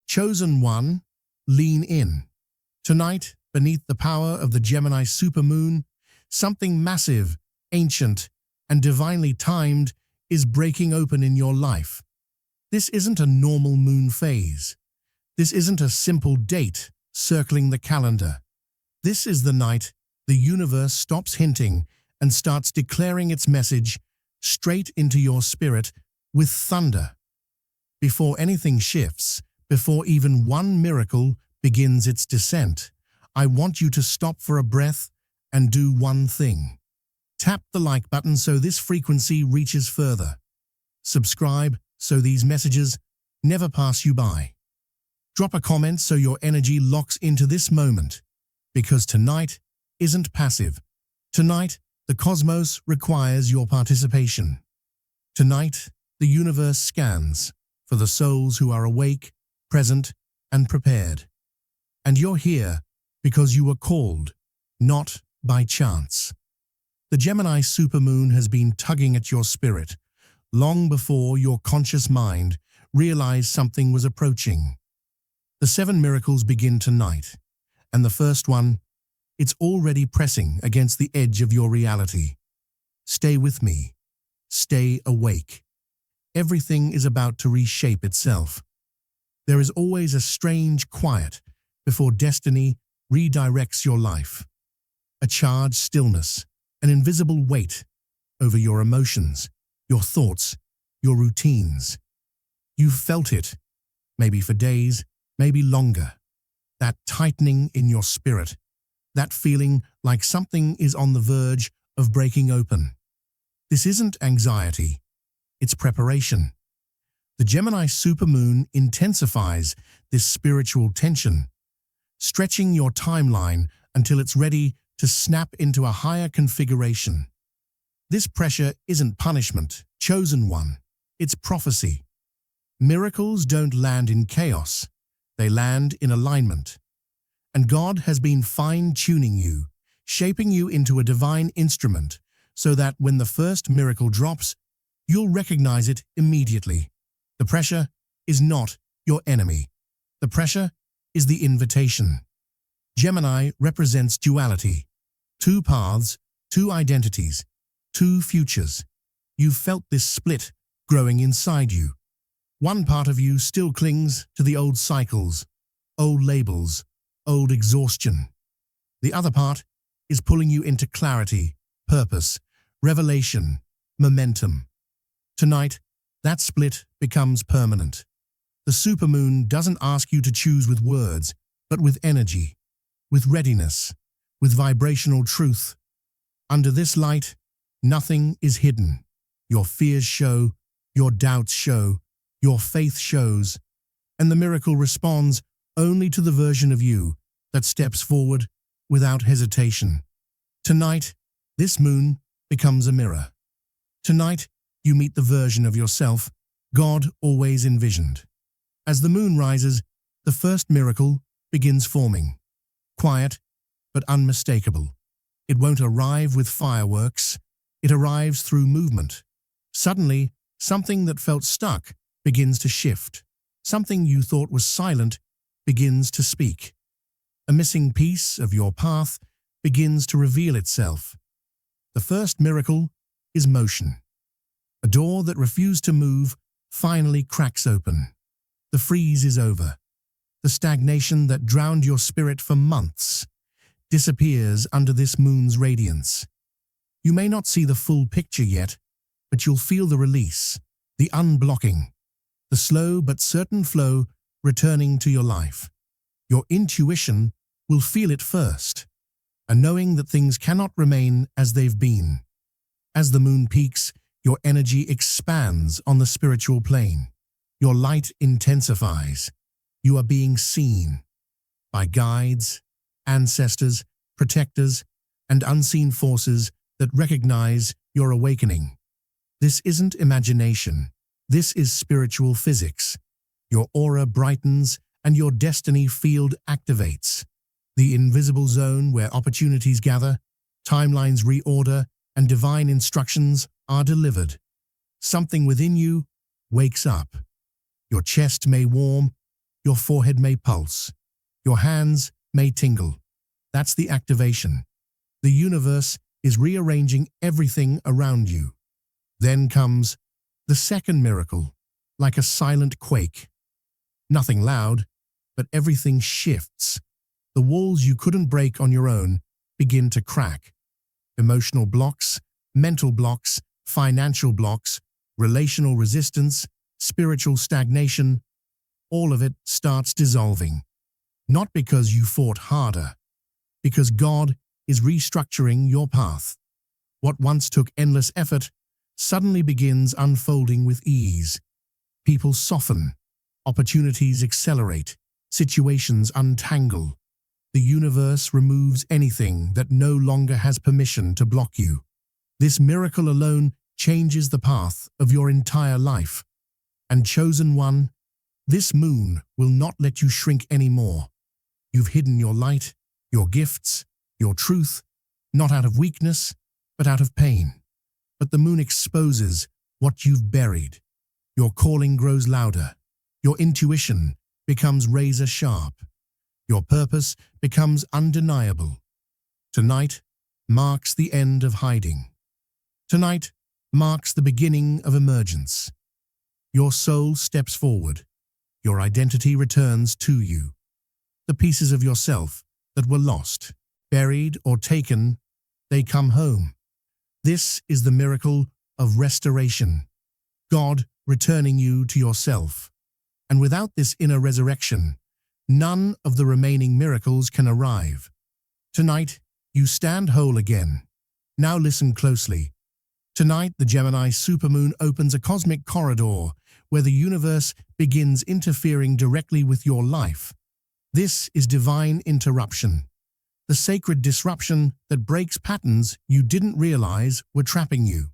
Chosen one, lean in. Tonight, beneath the power of the Gemini Supermoon, something massive, ancient, and divinely timed is breaking open in your life. This isn't a normal moon phase. This isn't a simple date circling the calendar. This is the night the universe stops hinting and starts declaring its message straight into your spirit with thunder. Before anything shifts, before even one miracle begins its descent, I want you to stop for a breath and do one thing. Tap the like button so this frequency reaches further. Subscribe so these messages never pass you by. Drop a comment so your energy locks into this moment, because tonight isn't passive. Tonight, the cosmos requires your participation. Tonight, the universe scans for the souls who are awake, present, and prepared. And you're here because you were called, not by chance. The Gemini Supermoon has been tugging at your spirit long before your conscious mind realized something was approaching. The 7 miracles begin tonight, and the first one, it's already pressing against the edge of your reality. Stay with me. Stay awake. Everything is about to reshape itself. There is always a strange quiet before destiny redirects your life. A charged stillness, an invisible weight over your emotions, your thoughts, your routines. You've felt it, maybe for days, maybe longer. That tightening in your spirit, that feeling like something is on the verge of breaking open. This isn't anxiety, it's preparation. The Gemini Supermoon intensifies this spiritual tension, stretching your timeline until it's ready to snap into a higher configuration. This pressure isn't punishment, chosen one. It's prophecy. Miracles don't land in chaos. They land in alignment. And God has been fine-tuning you, shaping you into a divine instrument so that when the first miracle drops, you'll recognize it immediately. The pressure is not your enemy. The pressure is the invitation. Gemini represents duality. 2 paths, 2 identities, 2 futures. You've felt this split growing inside you. One part of you still clings to the old cycles, old labels, old exhaustion. The other part is pulling you into clarity, purpose, revelation, momentum. Tonight, that split becomes permanent. The supermoon doesn't ask you to choose with words, but with energy, with readiness, with vibrational truth. Under this light, nothing is hidden. Your fears show, your doubts show, your faith shows, and the miracle responds only to the version of you that steps forward without hesitation. Tonight, this moon becomes a mirror. Tonight, you meet the version of yourself God always envisioned. As the moon rises, the first miracle begins forming. Quiet, but unmistakable. It won't arrive with fireworks. It arrives through movement. Suddenly, something that felt stuck begins to shift. Something you thought was silent begins to speak. A missing piece of your path begins to reveal itself. The first miracle is motion. A door that refused to move finally cracks open. The freeze is over. The stagnation that drowned your spirit for months disappears under this moon's radiance. You may not see the full picture yet, but you'll feel the release, the unblocking, the slow but certain flow returning to your life. Your intuition will feel it first, a knowing that things cannot remain as they've been. As the moon peaks, your energy expands on the spiritual plane. Your light intensifies. You are being seen by guides, ancestors, protectors, and unseen forces that recognize your awakening. This isn't imagination. This is spiritual physics. Your aura brightens and your destiny field activates. The invisible zone where opportunities gather, timelines reorder, and divine instructions are delivered. Something within you wakes up. Your chest may warm, your forehead may pulse, your hands may tingle. That's the activation. The universe is rearranging everything around you. Then comes the second miracle, like a silent quake. Nothing loud, but everything shifts. The walls you couldn't break on your own begin to crack. Emotional blocks, mental blocks, financial blocks, relational resistance, spiritual stagnation, all of it starts dissolving. Not because you fought harder, because God is restructuring your path. What once took endless effort suddenly begins unfolding with ease. People soften, opportunities accelerate, situations untangle. The universe removes anything that no longer has permission to block you. This miracle alone changes the path of your entire life. And chosen one, this moon will not let you shrink anymore. You've hidden your light, your gifts, your truth, not out of weakness, but out of pain. But the moon exposes what you've buried. Your calling grows louder. Your intuition becomes razor sharp. Your purpose becomes undeniable. Tonight marks the end of hiding. Tonight marks the beginning of emergence. Your soul steps forward. Your identity returns to you. The pieces of yourself that were lost, buried, or taken, they come home. This is the miracle of restoration. God returning you to yourself. And without this inner resurrection, none of the remaining miracles can arrive. Tonight, you stand whole again. Now listen closely. Tonight, the Gemini Supermoon opens a cosmic corridor where the universe begins interfering directly with your life. This is divine interruption, the sacred disruption that breaks patterns you didn't realize were trapping you.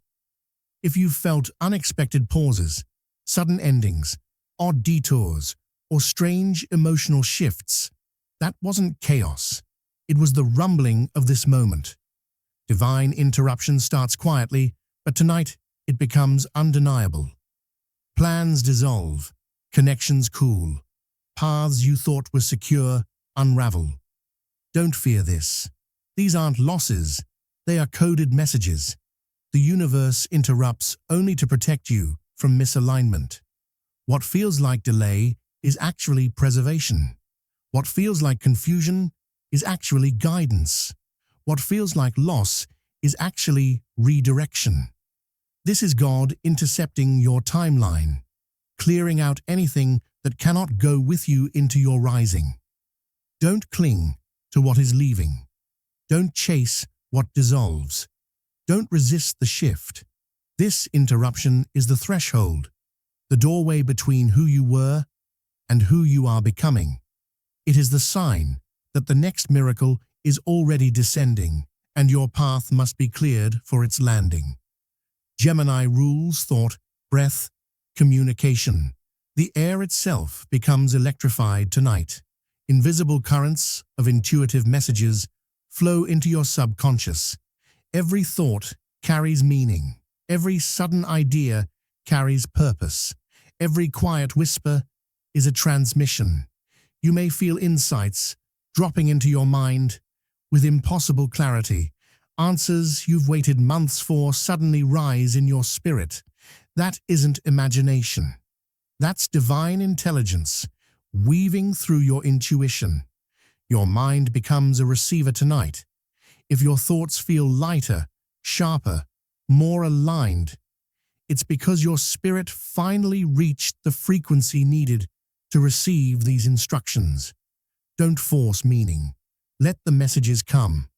If you've felt unexpected pauses, sudden endings, odd detours, or strange emotional shifts, that wasn't chaos. It was the rumbling of this moment. Divine interruption starts quietly, but tonight it becomes undeniable. Plans dissolve, connections cool, paths you thought were secure unravel. Don't fear this. These aren't losses, they are coded messages. The universe interrupts only to protect you from misalignment. What feels like delay is actually preservation. What feels like confusion is actually guidance. What feels like loss is actually redirection. This is God intercepting your timeline, clearing out anything that cannot go with you into your rising. Don't cling to what is leaving. Don't chase what dissolves. Don't resist the shift. This interruption is the threshold, the doorway between who you were and who you are becoming. It is the sign that the next miracle is already descending and your path must be cleared for its landing. Gemini rules thought, breath, communication. The air itself becomes electrified tonight. Invisible currents of intuitive messages flow into your subconscious. Every thought carries meaning. Every sudden idea carries purpose. Every quiet whisper is a transmission. You may feel insights dropping into your mind with impossible clarity. Answers you've waited months for suddenly rise in your spirit. That isn't imagination. That's divine intelligence, weaving through your intuition. Your mind becomes a receiver tonight. If your thoughts feel lighter, sharper, more aligned, it's because your spirit finally reached the frequency needed to receive these instructions. Don't force meaning. Let the messages come.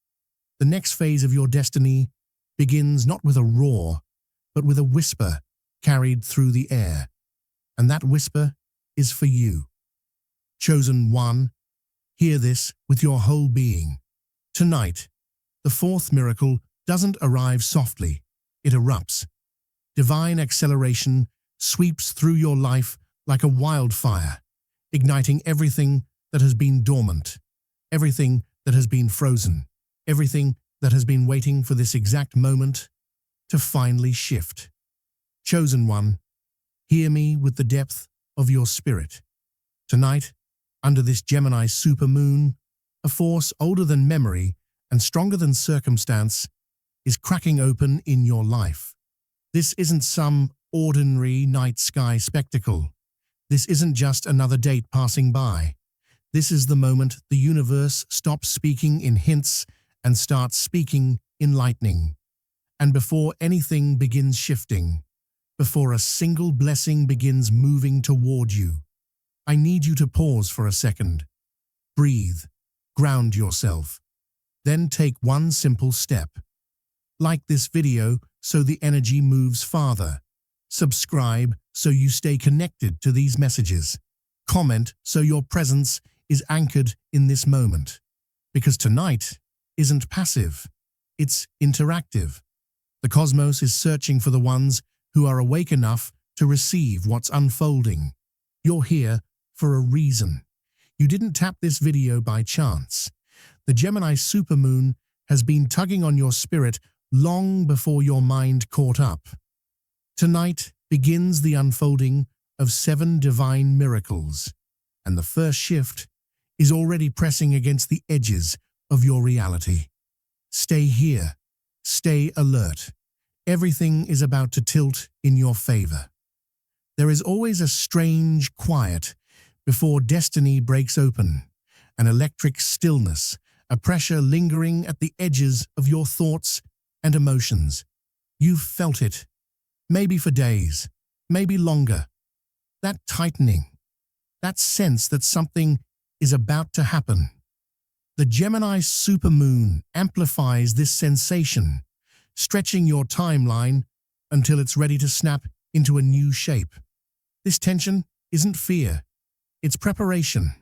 The next phase of your destiny begins not with a roar, but with a whisper carried through the air. And that whisper is for you. Chosen one, hear this with your whole being. Tonight, the fourth miracle doesn't arrive softly, it erupts. Divine acceleration sweeps through your life like a wildfire, igniting everything that has been dormant, everything that has been frozen, everything that has been waiting for this exact moment to finally shift. Chosen one, hear me with the depth of your spirit. Tonight, Under this Gemini supermoon, a force older than memory and stronger than circumstance is cracking open in your life. This isn't some ordinary night sky spectacle. This isn't just another date passing by. This is the moment the universe stops speaking in hints and starts speaking in lightning. And before anything begins shifting, before a single blessing begins moving toward you, I need you to pause for a second. Breathe, ground yourself, then take one simple step. Like this video so the energy moves farther. Subscribe so you stay connected to these messages. Comment so your presence is anchored in this moment. Because tonight isn't passive, it's interactive. The cosmos is searching for the ones who are awake enough to receive what's unfolding. You're here for a reason. You didn't tap this video by chance. The Gemini supermoon has been tugging on your spirit long before your mind caught up. Tonight begins the unfolding of 7 divine miracles, and the first shift is already pressing against the edges of your reality. Stay here. Stay alert. Everything is about to tilt in your favor. There is always a strange quiet before destiny breaks open, an electric stillness, a pressure lingering at the edges of your thoughts and emotions. You've felt it, maybe for days, maybe longer. That tightening, that sense that something is about to happen. The Gemini supermoon amplifies this sensation, stretching your timeline until it's ready to snap into a new shape. This tension isn't fear, it's preparation.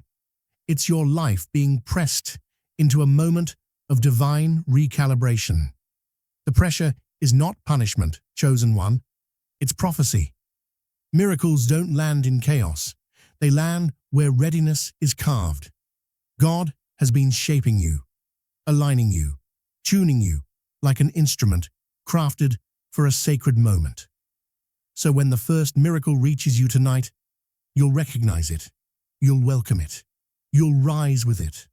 It's your life being pressed into a moment of divine recalibration. The pressure is not punishment, chosen one, it's prophecy. Miracles don't land in chaos, they land where readiness is carved. God has been shaping you, aligning you, tuning you like an instrument crafted for a sacred moment. So when the first miracle reaches you tonight, you'll recognize it, you'll welcome it, you'll rise with it.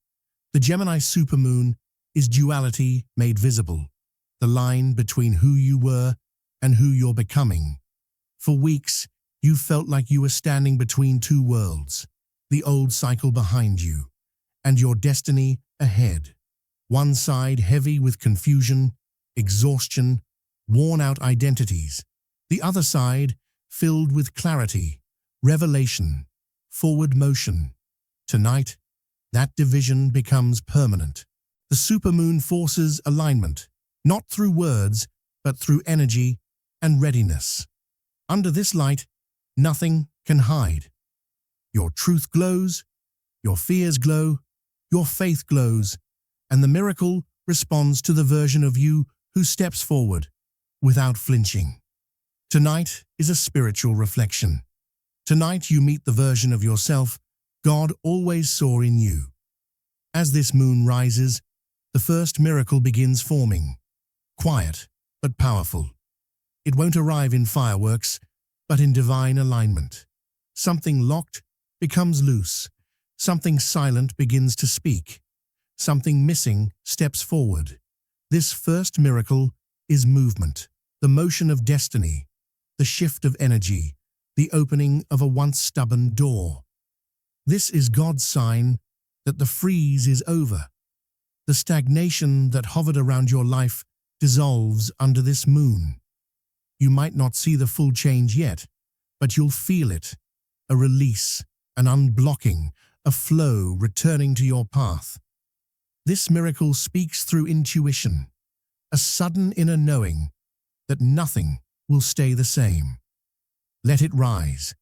The Gemini supermoon is duality made visible, the line between who you were and who you're becoming. For weeks, you felt like you were standing between two worlds, the old cycle behind you, and your destiny ahead. One side heavy with confusion, exhaustion, worn-out identities. The other side filled with clarity, revelation, forward motion. Tonight, that division becomes permanent. The supermoon forces alignment, not through words, but through energy and readiness. Under this light, nothing can hide. Your truth glows, your fears glow, your faith glows, and the miracle responds to the version of you who steps forward without flinching. Tonight is a spiritual reflection. Tonight you meet the version of yourself God always saw in you. As this moon rises, the first miracle begins forming. Quiet, but powerful. It won't arrive in fireworks, but in divine alignment. Something locked becomes loose. Something silent begins to speak. Something missing steps forward. This first miracle is movement, the motion of destiny, the shift of energy, the opening of a once stubborn door. This is God's sign that the freeze is over. The stagnation that hovered around your life dissolves under this moon. You might not see the full change yet, but you'll feel it. A release, an unblocking, a flow returning to your path. This miracle speaks through intuition, a sudden inner knowing that nothing will stay the same. Let it rise.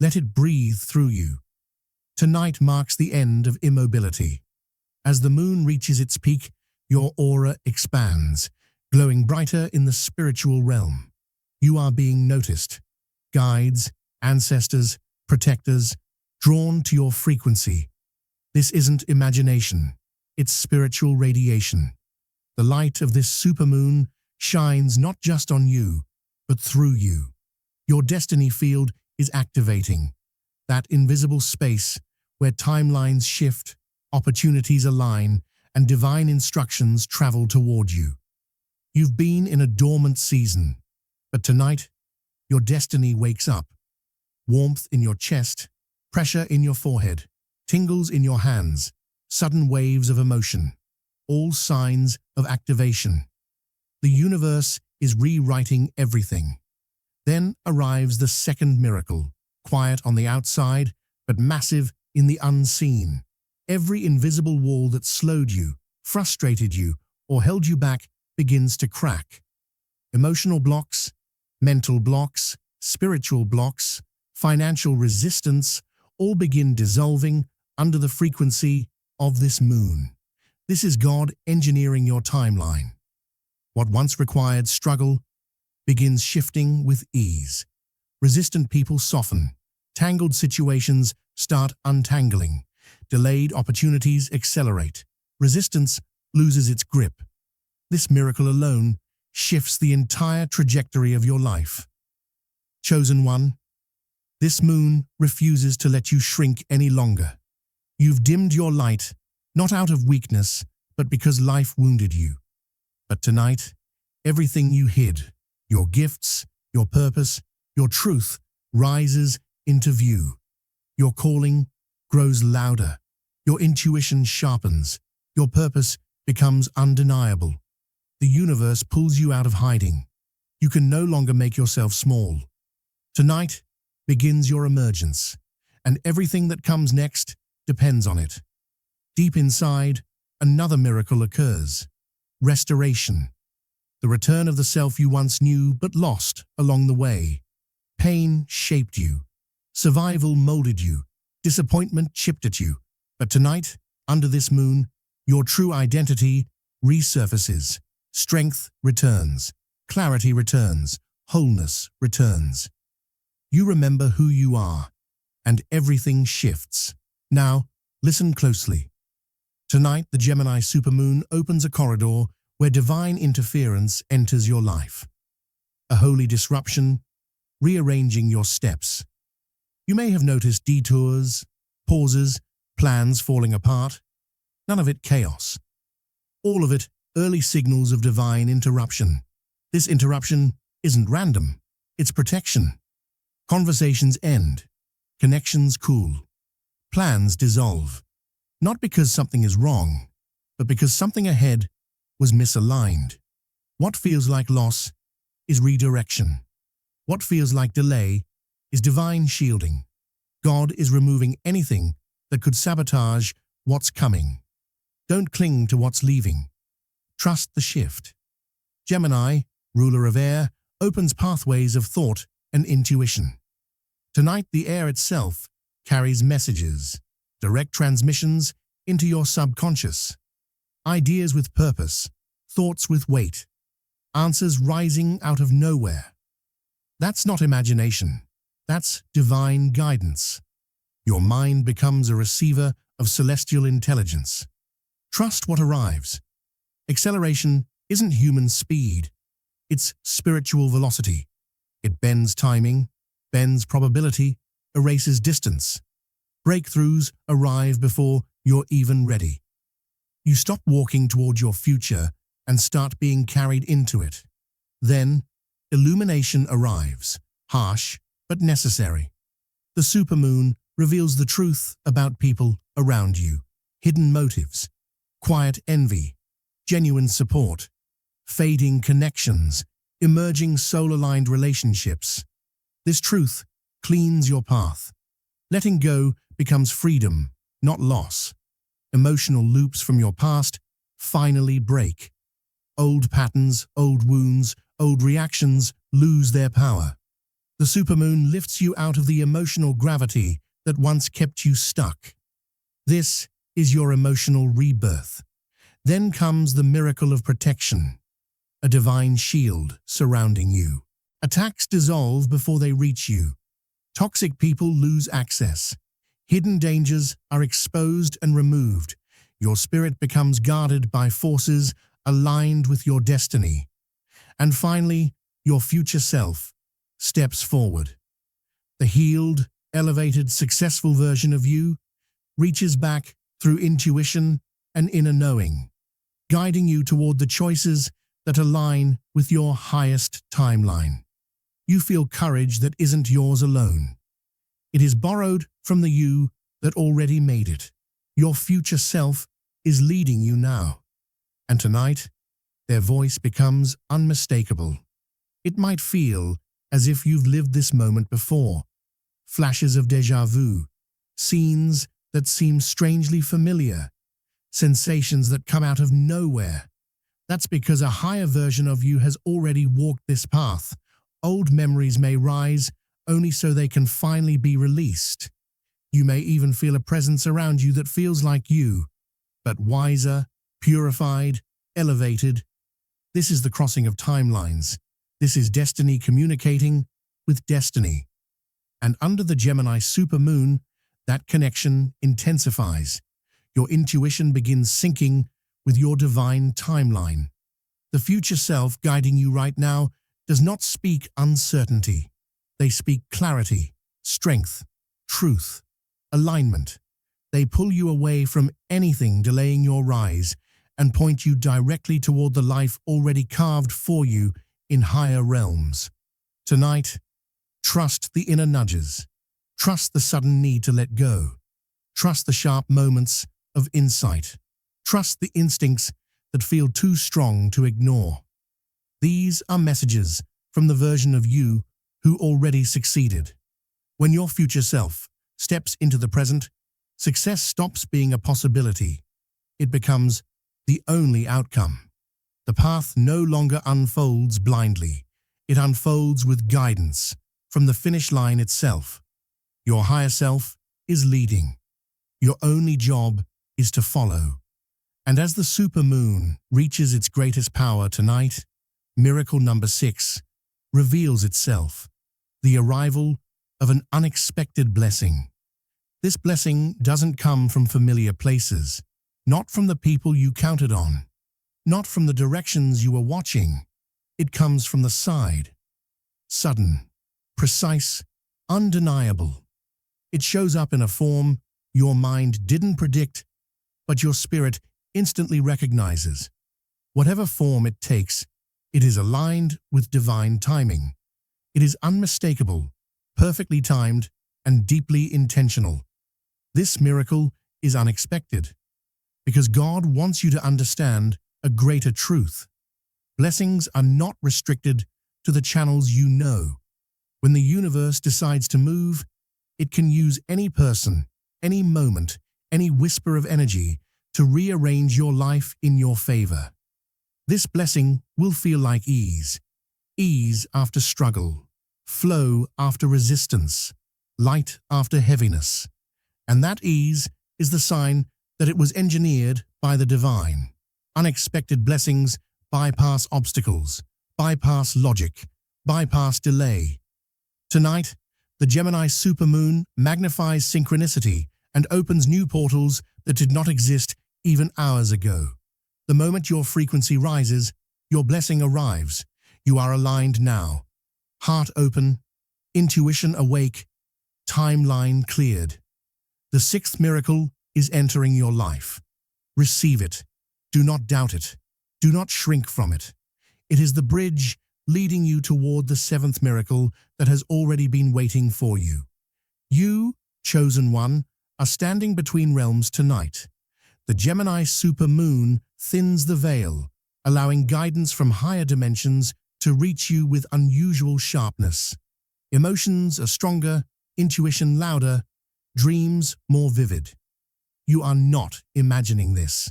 Let it breathe through you. Tonight marks the end of immobility. As the moon reaches its peak, your aura expands, glowing brighter in the spiritual realm. You are being noticed. Guides, ancestors, protectors, drawn to your frequency. This isn't imagination, it's spiritual radiation. The light of this supermoon shines not just on you, but through you. Your destiny field is activating, that invisible space where timelines shift, opportunities align, and divine instructions travel toward you. You've been in a dormant season, but tonight, your destiny wakes up. Warmth in your chest, pressure in your forehead, tingles in your hands, sudden waves of emotion, all signs of activation. The universe is rewriting everything. Then arrives the second miracle, quiet on the outside, but massive in the unseen. Every invisible wall that slowed you, frustrated you, or held you back begins to crack. Emotional blocks, mental blocks, spiritual blocks, financial resistance, all begin dissolving under the frequency of this moon. This is God engineering your timeline. What once required struggle begins shifting with ease. Resistant people soften. Tangled situations start untangling. Delayed opportunities accelerate. Resistance loses its grip. This miracle alone shifts the entire trajectory of your life. Chosen one, this moon refuses to let you shrink any longer. You've dimmed your light, not out of weakness, but because life wounded you. But tonight, everything you hid, your gifts, your purpose, your truth, rises into view. Your calling grows louder. Your intuition sharpens. Your purpose becomes undeniable. The universe pulls you out of hiding. You can no longer make yourself small. Tonight begins your emergence, and everything that comes next depends on it. Deep inside, another miracle occurs: restoration. The return of the self you once knew but lost along the way. Pain shaped you. Survival molded you. Disappointment chipped at you. But tonight, under this moon, your true identity resurfaces. Strength returns. Clarity returns. Wholeness returns. You remember who you are, and everything shifts. Now, listen closely. Tonight, the Gemini Supermoon opens a corridor where divine interference enters your life. A holy disruption, rearranging your steps. You may have noticed detours, pauses, plans falling apart. None of it chaos. All of it early signals of divine interruption. This interruption isn't random, it's protection. Conversations end, connections cool, plans dissolve. Not because something is wrong, but because something ahead was misaligned. What feels like loss is redirection. What feels like delay is divine shielding. God is removing anything that could sabotage what's coming. Don't cling to what's leaving. Trust the shift. Gemini, ruler of air, opens pathways of thought and intuition. Tonight, the air itself carries messages, direct transmissions into your subconscious. Ideas with purpose, thoughts with weight, answers rising out of nowhere. That's not imagination. That's divine guidance. Your mind becomes a receiver of celestial intelligence. Trust what arrives. Acceleration isn't human speed. It's spiritual velocity. It bends timing, bends probability, erases distance. Breakthroughs arrive before you're even ready. You stop walking toward your future and start being carried into it. Then, illumination arrives, harsh but necessary. The supermoon reveals the truth about people around you, hidden motives, quiet envy, genuine support, fading connections, emerging soul-aligned relationships. This truth cleans your path. Letting go becomes freedom, not loss. Emotional loops from your past finally break. Old patterns, old wounds, old reactions lose their power. The supermoon lifts you out of the emotional gravity that once kept you stuck. This is your emotional rebirth. Then comes the miracle of protection, a divine shield surrounding you. Attacks dissolve before they reach you. Toxic people lose access. Hidden dangers are exposed and removed. Your spirit becomes guarded by forces aligned with your destiny. And finally, your future self steps forward. The healed, elevated, successful version of you, reaches back through intuition and inner knowing, guiding you toward the choices that align with your highest timeline. You feel courage that isn't yours alone. It is borrowed from the you that already made it. Your future self is leading you now. And tonight, their voice becomes unmistakable. It might feel as if you've lived this moment before. Flashes of déjà vu, scenes that seem strangely familiar, sensations that come out of nowhere. That's because a higher version of you has already walked this path. Old memories may rise only so they can finally be released. You may even feel a presence around you that feels like you, but wiser, purified, elevated. This is the crossing of timelines. This is destiny communicating with destiny. And under the Gemini Supermoon, that connection intensifies. Your intuition begins syncing with your divine timeline. The future self guiding you right now does not speak uncertainty. They speak clarity, strength, truth, alignment. They pull you away from anything delaying your rise and point you directly toward the life already carved for you in higher realms. Tonight, trust the inner nudges. Trust the sudden need to let go. Trust the sharp moments of insight. Trust the instincts that feel too strong to ignore. These are messages from the version of you who already succeeded. When your future self steps into the present, success stops being a possibility. It becomes the only outcome. The path no longer unfolds blindly. It unfolds with guidance from the finish line itself. Your higher self is leading. Your only job is to follow. And as the supermoon reaches its greatest power tonight, miracle number 6 reveals itself, the arrival of an unexpected blessing. This blessing doesn't come from familiar places, not from the people you counted on, not from the directions you were watching. It comes from the side. Sudden, precise, undeniable. It shows up in a form your mind didn't predict, but your spirit instantly recognizes. Whatever form it takes, it is aligned with divine timing. It is unmistakable, perfectly timed, and deeply intentional. This miracle is unexpected because God wants you to understand a greater truth. Blessings are not restricted to the channels you know. When the universe decides to move, it can use any person, any moment, any whisper of energy to rearrange your life in your favor. This blessing will feel like ease after struggle, flow after resistance, light after heaviness. And that ease is the sign that it was engineered by the divine. Unexpected blessings bypass obstacles, bypass logic, bypass delay. Tonight, the Gemini Supermoon magnifies synchronicity and opens new portals that did not exist even hours ago. The moment your frequency rises, your blessing arrives. You are aligned now. Heart open, intuition awake, timeline cleared. The 6th miracle is entering your life. Receive it. Do not doubt it. Do not shrink from it. It is the bridge leading you toward the 7th miracle that has already been waiting for you. You, chosen one, are standing between realms tonight. The Gemini Supermoon thins the veil, allowing guidance from higher dimensions to reach you with unusual sharpness. Emotions are stronger, intuition louder, dreams more vivid. You are not imagining this.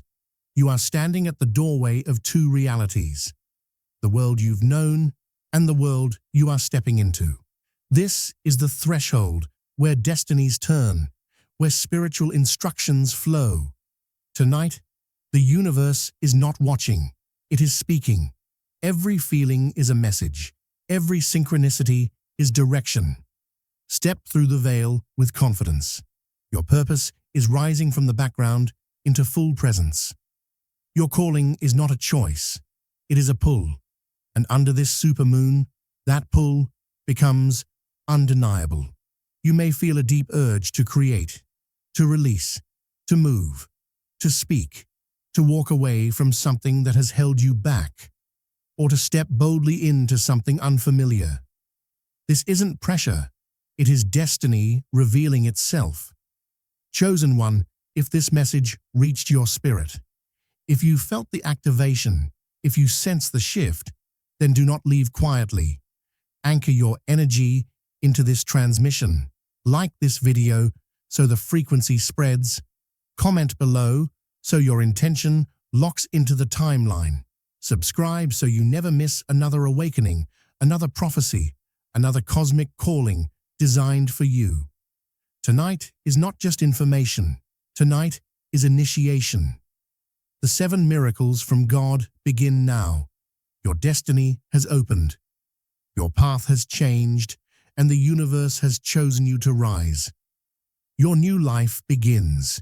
You are standing at the doorway of 2 realities: the world you've known and the world you are stepping into. This is the threshold where destinies turn, where spiritual instructions flow. Tonight, the universe is not watching, it is speaking. Every feeling is a message. Every synchronicity is direction. Step through the veil with confidence. Your purpose is rising from the background into full presence. Your calling is not a choice, it is a pull. And under this supermoon, that pull becomes undeniable. You may feel a deep urge to create, to release, to move, to speak, to walk away from something that has held you back, or to step boldly into something unfamiliar. This isn't pressure, it is destiny revealing itself. Chosen one, if this message reached your spirit, if you felt the activation, if you sense the shift, then do not leave quietly. Anchor your energy into this transmission. Like this video so the frequency spreads. Comment below so your intention locks into the timeline. Subscribe so you never miss another awakening, another prophecy, another cosmic calling designed for you. Tonight is not just information. Tonight is initiation. The 7 miracles from God begin now. Your destiny has opened. Your path has changed, and the universe has chosen you to rise. Your new life begins.